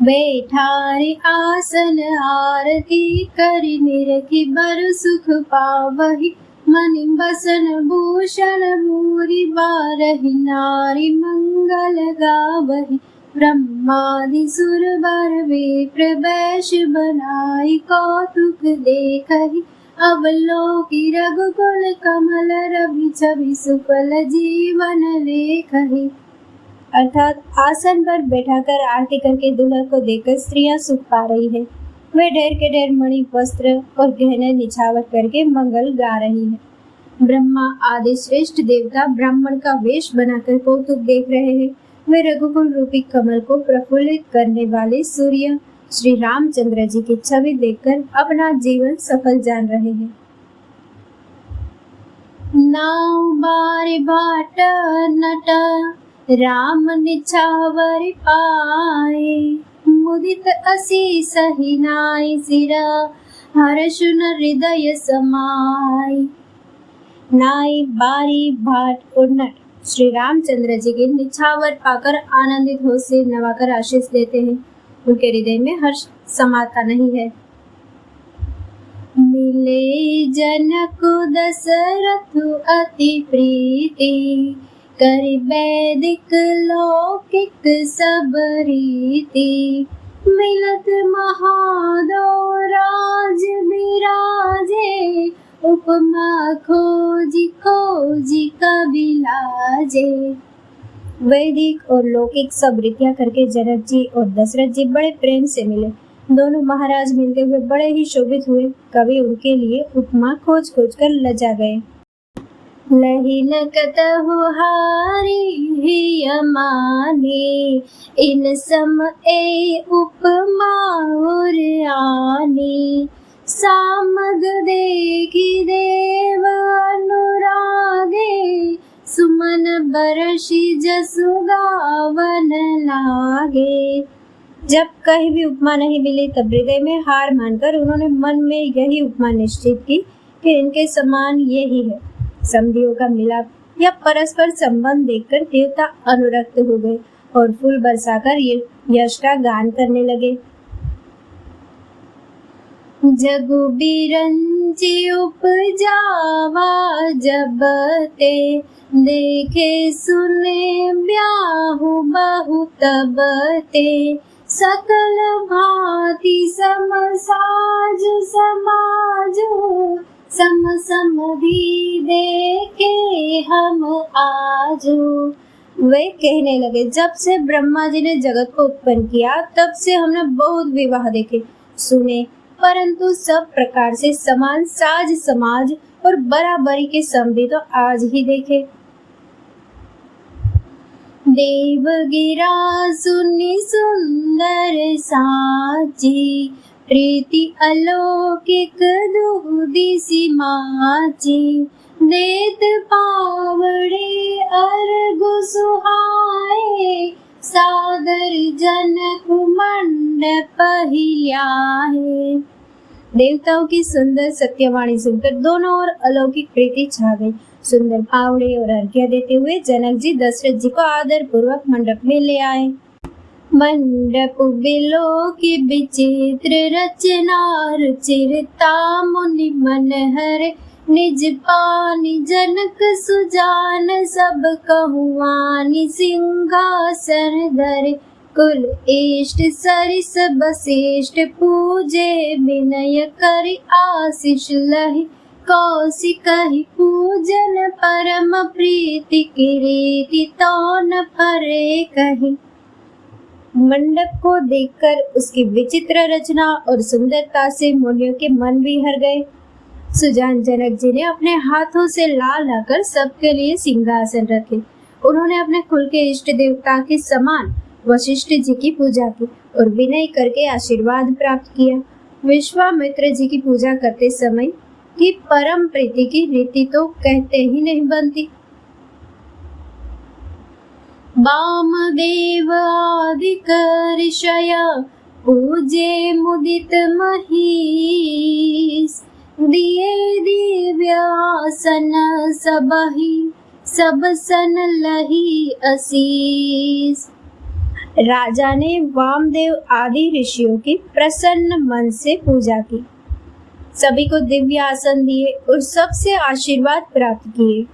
बैठारे आसन आरती करि निरखि बर सुख पावहि। मनि बसन भूषण भूरि बारहि नारी मंगल गावहि। ब्रह्मादि सुर बर विप्र वैश बनाई कौतुक देखहि। अवलोकि रघुकुल कमल रवि छवि सुफल जीवन लेखहि। अर्थात आसन पर बैठाकर आरती करके दूल्हा को देखकर स्त्रियां सुख पा रही है। वे ढेर के ढेर मणि वस्त्र और गहने निछावर करके मंगल गा रही है। ब्रह्मा आदि श्रेष्ठ देवता ब्राह्मण का वेश बनाकर कौतुक देख रहे हैं। वे रघुकुल रूपी कमल को प्रफुल्लित करने वाले सूर्य श्री रामचंद्र जी की छवि देखकर अपना जीवन सफल जान रहे हैं। नाव बारि बाट नट राम निछावर पाए। मुदित असीस ही नाई सिरा हर्ष न हृदय समाई। नाई बारी भाट और नट श्री रामचंद्र जी के निछावर पाकर आनंदित हो से नवाकर आशीष देते हैं। उनके हृदय में हर्ष समाता नहीं है। मिले जनक दशरथ अति प्रीति करि वैदिक लौकिक सब रीति। मिलत महादो राज बिराजे उपमा खोजी खोजी कबि लाजे। वैदिक और लौकिक सब रीतियां करके जनक जी और दशरथ जी बड़े प्रेम से मिले। दोनों महाराज मिलते हुए बड़े ही शोभित हुए। कवि उनके लिए उपमा खोज खोज कर लजा गए। लही न कतहु हारी ही अमानी इन सम ए उपमा और आनी। सामग देखी देव अनुरागे सुमन बरसी जसु गावन लागे। जब कहीं भी उपमा नहीं मिली तब हृदय में हार मानकर उन्होंने मन में यही उपमा निश्चित की कि इनके समान यही है। समधियों का मिलाप या परस्पर संबंध देखकर देवता अनुरक्त हो गए और फूल बरसाकर यश का गान करने लगे। जगु बिरंची उपजावा जब ते देखे सुने ब्याहु बहु तब ते। सकल भांति सम साज समाजो सम समधि देखे हम आजो। वे कहने लगे, जब से ब्रह्मा जी ने जगत को उत्पन्न किया तब से हमने बहुत विवाह देखे सुने, परंतु सब प्रकार से समान साज समाज और बराबरी के समधि तो आज ही देखे। देवगिरा सुनी सुंदर साची प्रीति अलौकिक दूदिसी माची। देत पावड़े अर्घ सुहाए सादर जनक मंडप हिलाए। देवताओं की सुंदर सत्यवाणी सुनकर दोनों ओर अलौकिक प्रीति छा गई। सुंदर पावड़े और अर्घ्य देते हुए जनक जी दशरथ जी को आदर पूर्वक मंडप में ले आए। मंडप बिलो की विचित्र रचना रुचिरता मुनि मनहर। निज पानी जनक सुजान सब कहुआनी सिंहासन धरे। कुल इष्ट सरिस बशिष्ट पूजे विनय करि आशीष लहि। कौशिक ही पूजन परम प्रीति किरीति तो न परे कही। मंडप को देखकर उसकी विचित्र रचना और सुंदरता से मुनियों के मन भी हर गए। सुजान जनक जी ने अपने हाथों से ला लाकर सबके लिए सिंहासन रखे। उन्होंने अपने कुल के इष्ट देवता के समान वशिष्ठ जी की पूजा की और विनय करके आशीर्वाद प्राप्त किया। विश्वामित्र जी की पूजा करते समय की परम प्रीति की रीति तो कहते ही नहीं बनती। वामदेव आदिक ऋषय पूजे मुदित महीस। दिए दिव्य आसन सबहि सब सन लही असीस। राजा ने वामदेव आदि ऋषियों की प्रसन्न मन से पूजा की, सभी को दिव्य आसन दिए और सबसे आशीर्वाद प्राप्त किए।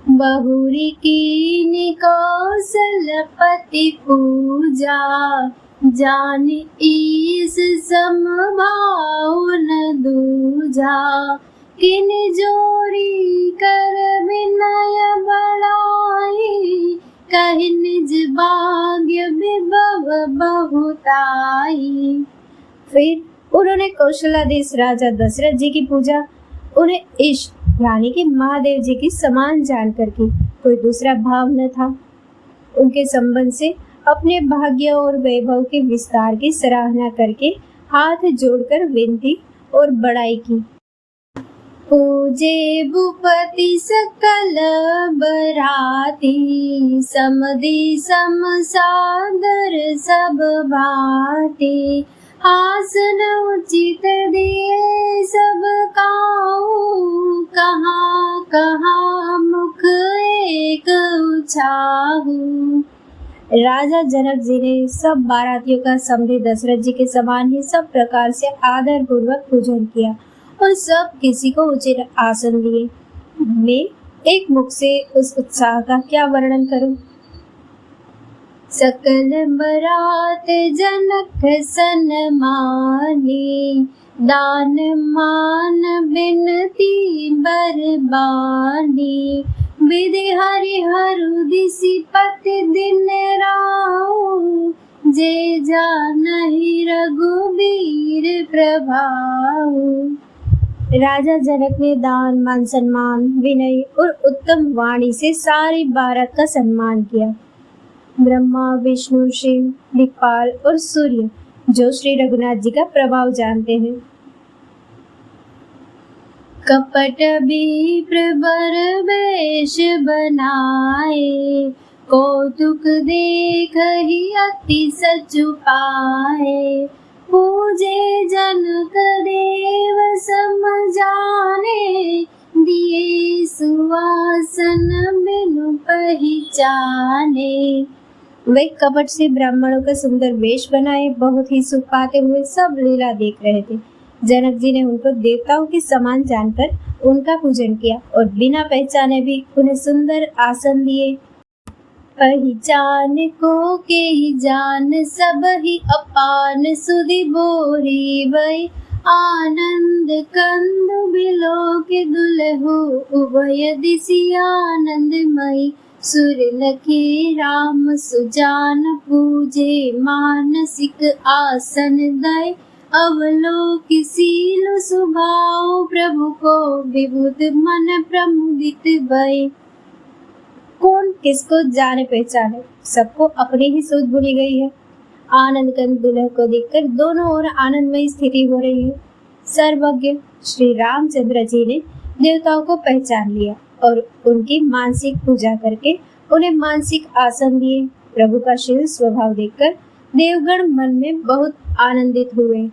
बहुरी कीनी कौशलपति पूजा, जान ईस समभाव न दूजा। किन जोरी कर विनय बढ़ाई, कहि निज भाग्य विभव बहुताई। फिर उन्होंने कौशलाधीश राजा दशरथ जी की पूजा। उन्हें इष्ट यानी कि महादेव जी की समान जानकर की कोई दूसरा भाव न था। उनके संबंध से अपने भाग्य और वैभव के विस्तार की सराहना करके हाथ जोड़कर विनती और बड़ाई की। पूजे भूपति सकल बराती, समधि सम सादर सब भांति। आसन उचित दिए सब काहू, कहाँ कहाँ मुख एक उछाहू। राजा जनक जी ने सब बारातियों का समधि दशरथ जी के समान ही सब प्रकार से आदर पूर्वक पूजन किया और सब किसी को उचित आसन दिए। मैं एक मुख से उस उत्साह का क्या वर्णन करूं। सकल बरात जनक सन्मानी, दान मान बिनती बरबानी। विधि हरिहरु दिसि पति दिन राऊ, जे जानहि रघुबीर प्रभाऊ। राजा जनक ने दान मान सम्मान विनय और उत्तम वाणी से सारी बारात का सम्मान किया। ब्रह्मा विष्णु शिव दिक्पाल और सूर्य जो श्री रघुनाथ जी का प्रभाव जानते हैं। कपट भी प्रबर वेश बनाए, कौतुक देख ही अति सचु पाए। पूजे जनक देव सम जाने, दिए सुवासन बिनु पहचाने। वे कपट से ब्राह्मणों का सुंदर वेश बनाए बहुत ही सुख पाते हुए सब लीला देख रहे थे। जनक जी ने उनको देवताओं के समान जानकर उनका पूजन किया और बिना पहचाने भी उन्हें सुंदर आसन दिए। पहचान को के ही जान सब ही अपान, सुधि बोरी वै आनंद कंद बिलो के दुलहु, उभय दिशि आनंदमयी। सुर लखे राम सुजान, पूजे मानसिक आसन दय। अवलोकि सील सुभाव, प्रभु को विभुत मन प्रमुदित भय। कौन किसको जाने पहचाने, सबको अपनी ही सोच भूली गई है। आनंद कंद दुल्हा को देखकर दोनों ओर आनंदमयी स्थिति हो रही है। सर्वज्ञ श्री रामचंद्र जी ने देवताओं को पहचान लिया और उनकी मानसिक पूजा करके उन्हें मानसिक आसन दिए। प्रभु का शील स्वभाव देखकर देवगण मन में बहुत आनंदित हुए।